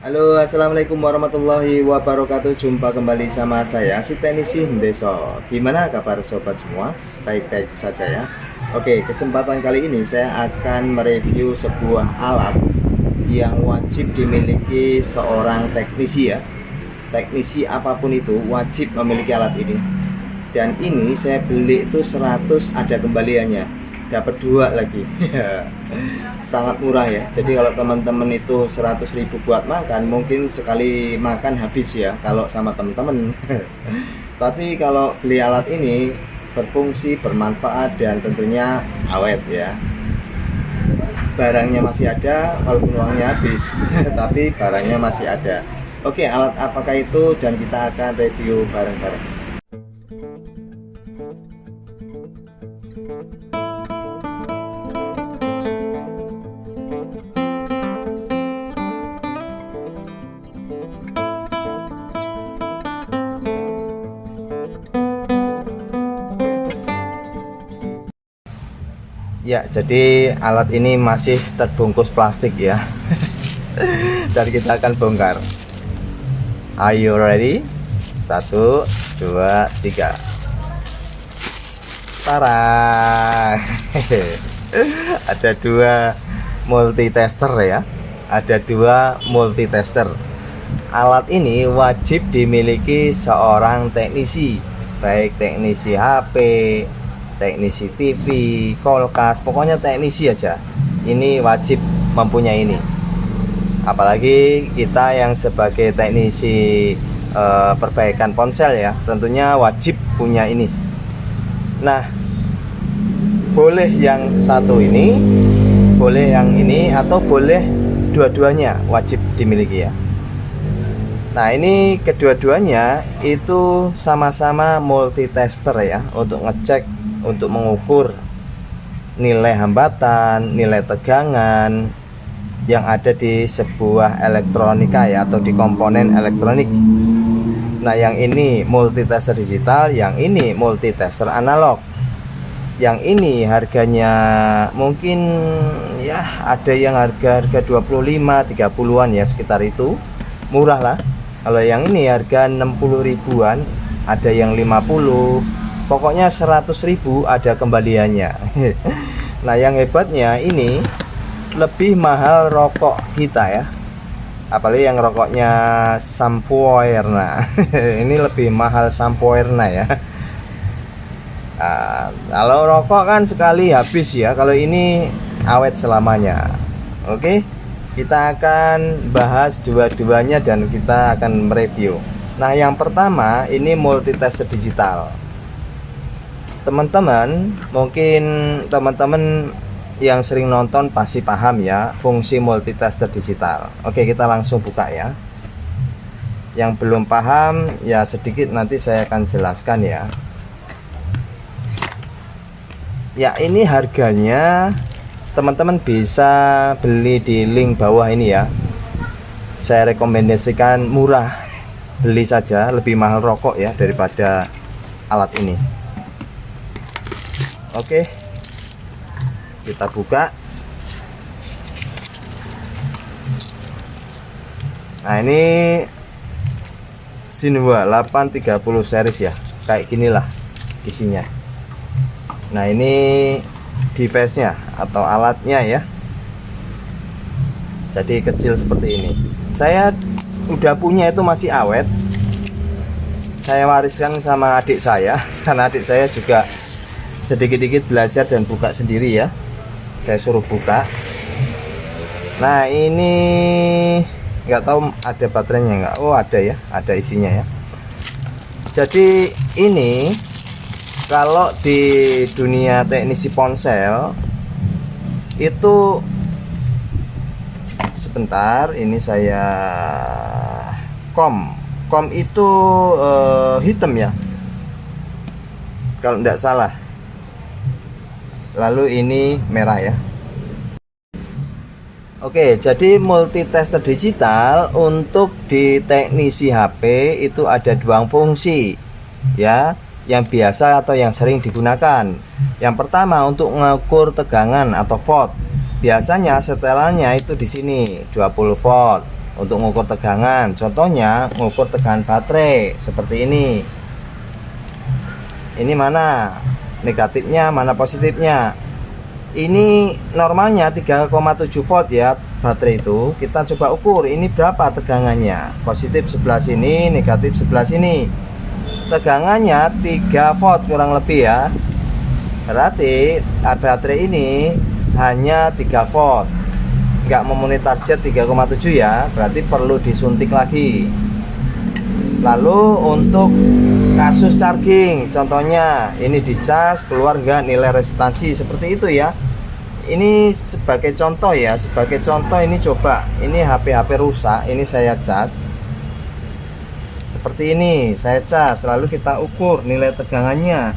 Halo, assalamualaikum warahmatullahi wabarakatuh. Jumpa kembali sama saya, si teknisi Ndeso. Gimana kabar sobat semua? Baik-baik saja ya. Oke, kesempatan kali ini saya akan mereview sebuah alat yang wajib dimiliki seorang teknisi ya. Teknisi apapun itu wajib memiliki alat ini. Dan ini saya beli itu 100 ada kembaliannya, dapat 2 lagi. Sangat murah ya. Jadi kalau teman-teman itu 100.000 buat makan, mungkin sekali makan habis ya kalau sama teman-teman. Tapi kalau beli alat ini berfungsi, bermanfaat, dan tentunya awet ya. Barangnya masih ada walaupun uangnya habis. Tapi barangnya masih ada. Oke, alat apakah itu, dan kita akan review bareng-bareng. Ya, jadi alat ini masih terbungkus plastik ya. Dan kita akan bongkar. Are you ready? 1, 2, 3. Tara. Ada 2 multitester ya. Ada 2 multitester. Alat ini wajib dimiliki seorang teknisi, baik teknisi HP, teknisi TV, kulkas, pokoknya teknisi aja. Ini wajib mempunyai ini. Apalagi kita yang sebagai teknisi perbaikan ponsel ya, tentunya wajib punya ini. Nah, boleh yang satu ini, boleh yang ini, atau boleh dua-duanya wajib dimiliki ya. Nah, ini kedua-duanya itu sama-sama multitester ya, untuk ngecek, untuk mengukur nilai hambatan, nilai tegangan yang ada di sebuah elektronika ya, atau di komponen elektronik. Nah, yang ini multitester digital, yang ini multitester analog. Yang ini harganya mungkin ya ada yang harga 25, 30-an ya, sekitar itu. Murah lah. Kalau yang ini harga 60 ribuan, ada yang 50. Pokoknya 100.000 ada kembaliannya. Nah, yang hebatnya ini lebih mahal rokok kita ya. Apalagi yang rokoknya Sampoerna. Ini lebih mahal Sampoerna ya. Nah, kalau rokok kan sekali habis ya. Kalau ini awet selamanya. Oke, kita akan bahas dua-duanya dan kita akan mereview. Nah, yang pertama ini multitester digital. Teman-teman, mungkin teman-teman yang sering nonton pasti paham ya fungsi multitester digital. Oke, kita langsung buka ya. Yang belum paham ya sedikit nanti saya akan jelaskan ya. Ya, ini harganya teman-teman bisa beli di link bawah ini ya. Saya rekomendasikan murah, beli saja, lebih mahal rokok ya daripada alat ini. Oke, kita buka. Nah, ini Shinhua 830 series ya, kayak ginilah isinya. Nah, ini device-nya atau alatnya ya, jadi kecil seperti ini. Saya udah punya, itu masih awet. Saya wariskan sama adik saya, karena adik saya juga sedikit-sedikit belajar dan buka sendiri ya. Saya suruh buka. Nah, ini nggak tahu ada baterainya nggak. Oh, ada ya, ada isinya ya. Jadi ini kalau di dunia teknisi ponsel itu, sebentar, ini saya kom itu hitam ya kalau tidak salah. Lalu ini merah ya. Oke, jadi multitester digital untuk di teknisi HP itu ada 2 fungsi ya, yang biasa atau yang sering digunakan. Yang pertama untuk mengukur tegangan atau volt. Biasanya setelannya itu di sini 20 volt. untuk ngukur tegangan. Contohnya ngukur tegangan baterai seperti ini. Ini mana negatifnya, mana positifnya. Ini normalnya 3,7 volt ya baterai itu. Kita coba ukur ini berapa tegangannya. Positif sebelah sini, negatif sebelah sini. Tegangannya 3 volt kurang lebih ya. Berarti baterai ini hanya 3 volt, nggak memenuhi target 3,7 ya, berarti perlu disuntik lagi. Lalu untuk kasus charging, contohnya ini dicas keluar nggak nilai resistansi seperti itu ya. Ini sebagai contoh ya, sebagai contoh ini coba, ini HP rusak, ini saya cas seperti ini, saya cas, lalu kita ukur nilai tegangannya.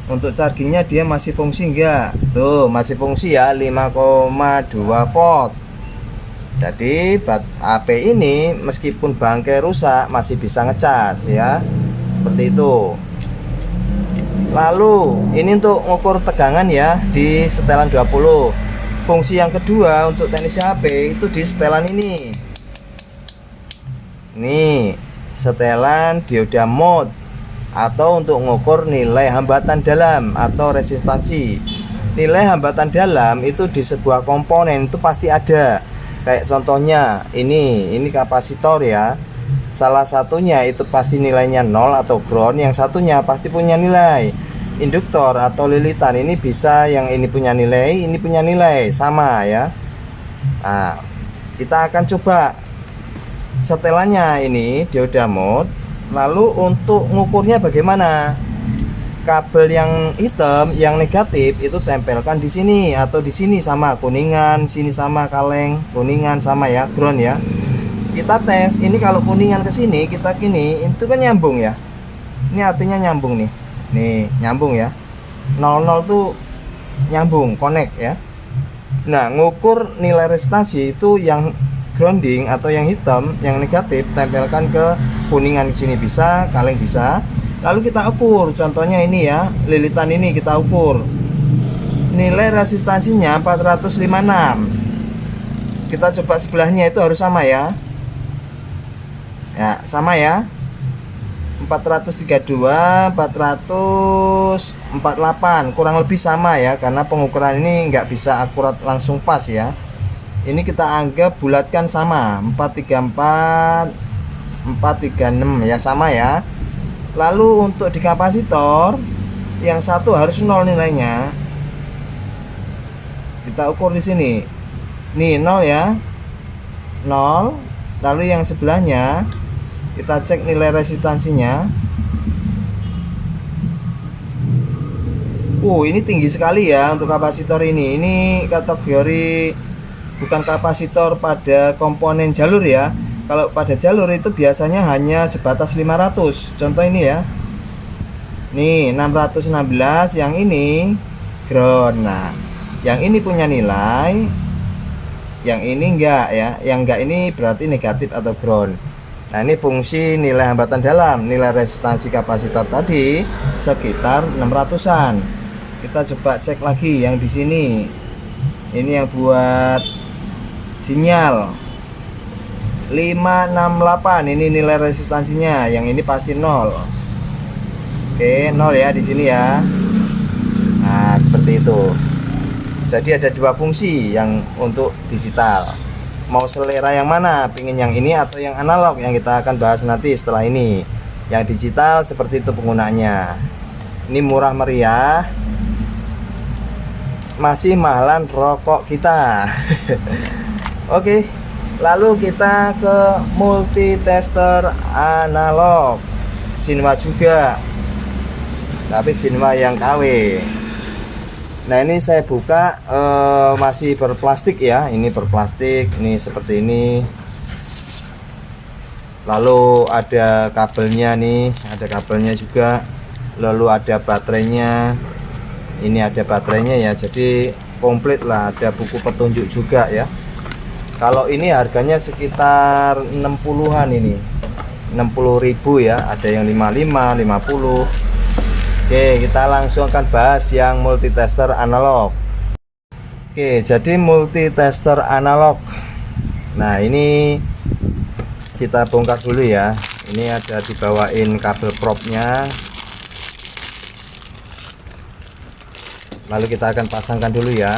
Untuk chargingnya dia masih fungsi enggak? Tuh masih fungsi ya, 5,2 volt. Jadi HP ini meskipun bangkai rusak masih bisa ngecas ya, seperti itu. Lalu ini untuk ngukur tegangan ya di setelan 20. Fungsi yang kedua untuk teknisi HP itu di setelan ini. Nih setelan dioda mode, atau untuk mengukur nilai hambatan dalam atau resistansi. Nilai hambatan dalam itu di sebuah komponen itu pasti ada. Kayak contohnya ini kapasitor ya. Salah satunya itu pasti nilainya 0 atau ground, yang satunya pasti punya nilai. Induktor atau lilitan ini bisa yang ini punya nilai, ini punya nilai sama ya. Nah, kita akan coba setelannya ini dioda mode. Lalu untuk ngukurnya bagaimana? Kabel yang hitam, yang negatif itu tempelkan di sini atau di sini sama kuningan, sini sama kaleng, kuningan sama ya, ground ya. Kita tes ini kalau kuningan ke sini, kita gini, itu kan nyambung ya. Ini artinya nyambung nih. Nih, nyambung ya. 00 tuh nyambung, connect ya. Nah, ngukur nilai resistansi itu yang grounding atau yang hitam, yang negatif tempelkan ke kuningan sini bisa, kaleng bisa. Lalu kita ukur, contohnya ini ya, lilitan ini kita ukur. Nilai resistansinya 456. Kita coba sebelahnya itu harus sama ya. Ya, sama ya. 432, 448, kurang lebih sama ya, karena pengukuran ini nggak bisa akurat langsung pas ya. Ini kita anggap bulatkan sama 434, 436 ya, sama ya. Lalu untuk di kapasitor yang satu harus 0 nilainya. Kita ukur di sini. Nih 0 ya. 0. Lalu yang sebelahnya kita cek nilai resistansinya. Ini tinggi sekali ya untuk kapasitor ini. Ini kategori bukan kapasitor pada komponen jalur ya. Kalau pada jalur itu biasanya hanya sebatas 500. Contoh ini ya. Nih 616, yang ini ground. Nah, yang ini punya nilai, yang ini enggak ya. Yang enggak ini berarti negatif atau ground. Nah, ini fungsi nilai hambatan dalam. Nilai resistansi kapasitor tadi sekitar 600-an. Kita coba cek lagi yang di sini. Ini yang buat sinyal 568, ini nilai resistansinya, yang ini pasti 0. Oke, 0 ya di sini ya. Nah, seperti itu. Jadi ada dua fungsi yang untuk digital. Mau selera yang mana? Pingin yang ini atau yang analog, yang kita akan bahas nanti setelah ini. Yang digital seperti itu penggunaannya. Ini murah meriah, masih mahalan rokok kita. Oke, lalu kita ke multitester analog Shinwa juga, tapi Shinwa yang KW. Nah, ini saya buka masih berplastik ya. Ini berplastik, ini seperti ini. Lalu ada kabelnya nih, ada kabelnya juga. Lalu ada baterainya. Ini ada baterainya ya, jadi komplit lah. Ada buku petunjuk juga ya. Kalau ini harganya sekitar 60-an, ini 60.000 ya. Ada yang 55, 50. Oke, kita langsung akan bahas yang multitester analog. Oke, jadi multitester analog. Nah, ini kita bongkar dulu ya. Ini ada dibawain kabel propnya, lalu kita akan pasangkan dulu ya.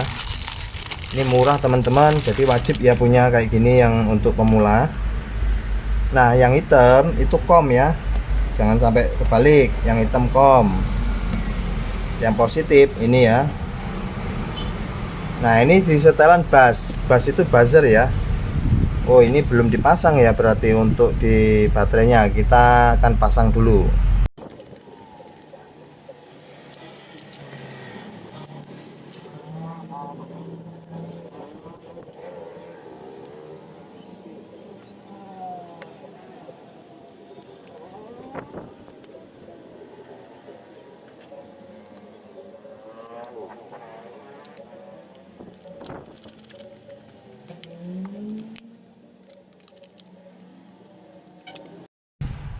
Ini murah teman-teman, jadi wajib ya punya kayak gini yang untuk pemula. Nah yang hitam itu kom ya, jangan sampai kebalik. Yang hitam kom, yang positif ini ya. Nah ini di setelan bus itu buzzer ya. Oh ini belum dipasang ya, berarti untuk di baterainya kita akan pasang dulu.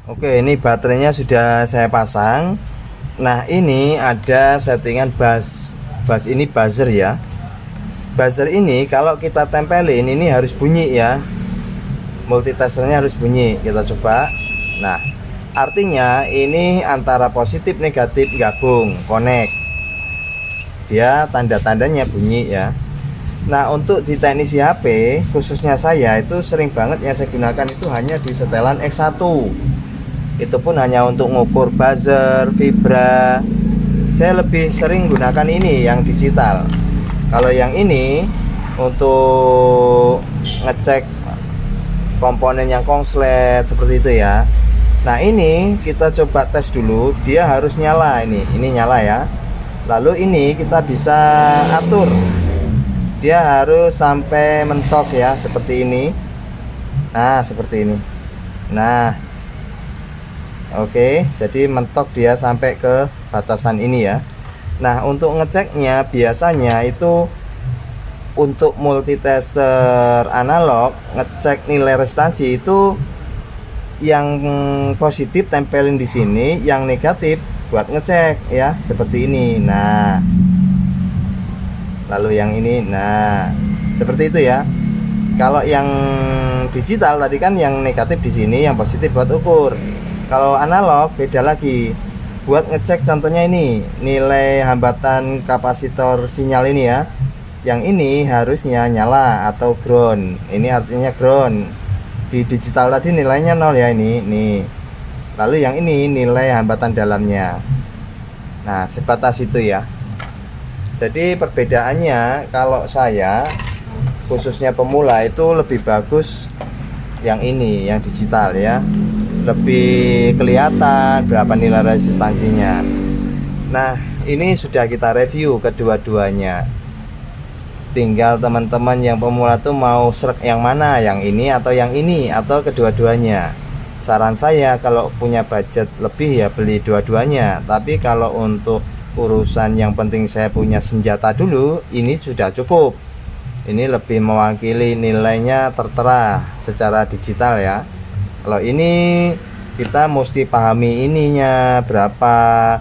Oke, ini baterainya sudah saya pasang. Nah ini ada settingan bus ini buzzer ya. Buzzer ini kalau kita tempelin ini harus bunyi ya, multitesternya harus bunyi. Kita coba. Nah artinya ini antara positif negatif gabung, connect, dia tanda-tandanya bunyi ya. Nah untuk di teknisi HP khususnya saya itu sering banget yang saya gunakan itu hanya di setelan X1. Itu pun hanya untuk ngukur buzzer, vibra. Saya lebih sering gunakan ini yang digital. Kalau yang ini untuk ngecek komponen yang konslet seperti itu ya. Nah ini kita coba tes dulu, dia harus nyala. Ini nyala ya. Lalu ini kita bisa atur, dia harus sampai mentok ya, seperti ini. Nah seperti ini. Nah oke, jadi mentok dia sampai ke batasan ini ya. Nah untuk ngeceknya biasanya itu untuk multitester analog, ngecek nilai resistansi itu yang positif tempelin di sini, yang negatif buat ngecek ya, seperti ini. Nah lalu yang ini, nah seperti itu ya. Kalau yang digital tadi kan yang negatif di sini, yang positif buat ukur. Kalau analog beda lagi, buat ngecek contohnya ini nilai hambatan kapasitor sinyal ini ya. Yang ini harusnya nyala atau ground, ini artinya ground. Di digital tadi nilainya 0 ya, ini nih. Lalu yang ini nilai hambatan dalamnya. Nah sebatas itu ya. Jadi perbedaannya kalau saya khususnya pemula itu lebih bagus yang ini, yang digital ya, lebih kelihatan berapa nilai resistansinya. Nah ini sudah kita review kedua-duanya, tinggal teman-teman yang pemula tuh mau srek yang mana, yang ini atau kedua-duanya. Saran saya kalau punya budget lebih ya beli dua-duanya, tapi kalau untuk urusan yang penting saya punya senjata dulu, ini sudah cukup. Ini lebih mewakili nilainya tertera secara digital ya. Kalau ini kita mesti pahami ininya berapa,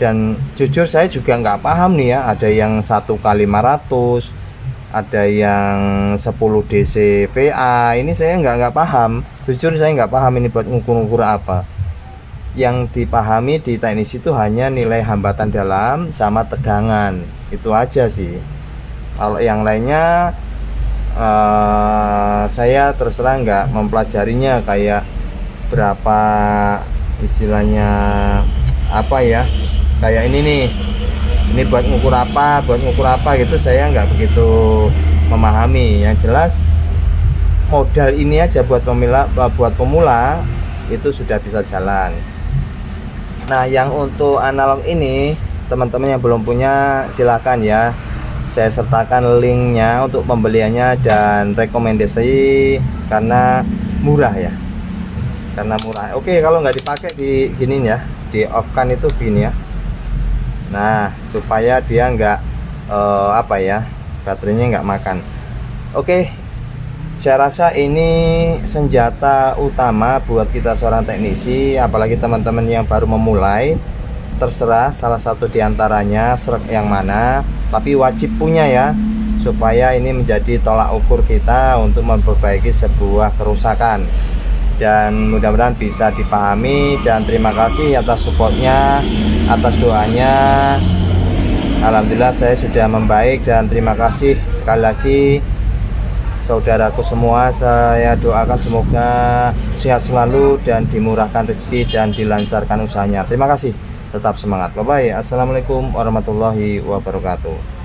dan jujur saya juga nggak paham nih ya. Ada yang 1x500, ada yang 10 DC VA. Ini saya nggak paham. Jujur saya nggak paham ini buat ngukur-ngukur apa. Yang dipahami di teknis itu hanya nilai hambatan dalam sama tegangan, itu aja sih. Kalau yang lainnya saya terserah nggak mempelajarinya, kayak berapa istilahnya apa ya, kayak ini nih, ini buat ngukur apa gitu, saya nggak begitu memahami. Yang jelas modal ini aja buat pemula itu sudah bisa jalan. Nah yang untuk analog ini teman-teman yang belum punya silakan ya, saya sertakan linknya untuk pembeliannya dan rekomendasi karena murah ya, karena murah. Oke, kalau nggak dipakai di gini ya, di off kan itu begini ya. Nah supaya dia nggak apa ya, baterainya nggak makan. Oke, saya rasa ini senjata utama buat kita seorang teknisi, apalagi teman-teman yang baru memulai. Terserah salah satu diantaranya srek yang mana, tapi wajib punya ya, supaya ini menjadi tolak ukur kita untuk memperbaiki sebuah kerusakan. dan mudah-mudahan bisa dipahami. Dan terima kasih atas supportnya, atas doanya. Alhamdulillah saya sudah membaik, dan terima kasih sekali lagi saudaraku semua. Saya doakan semoga sehat selalu dan dimurahkan rezeki dan dilancarkan usahanya. Terima kasih, tetap semangat. Bye bye. Assalamualaikum warahmatullahi wabarakatuh.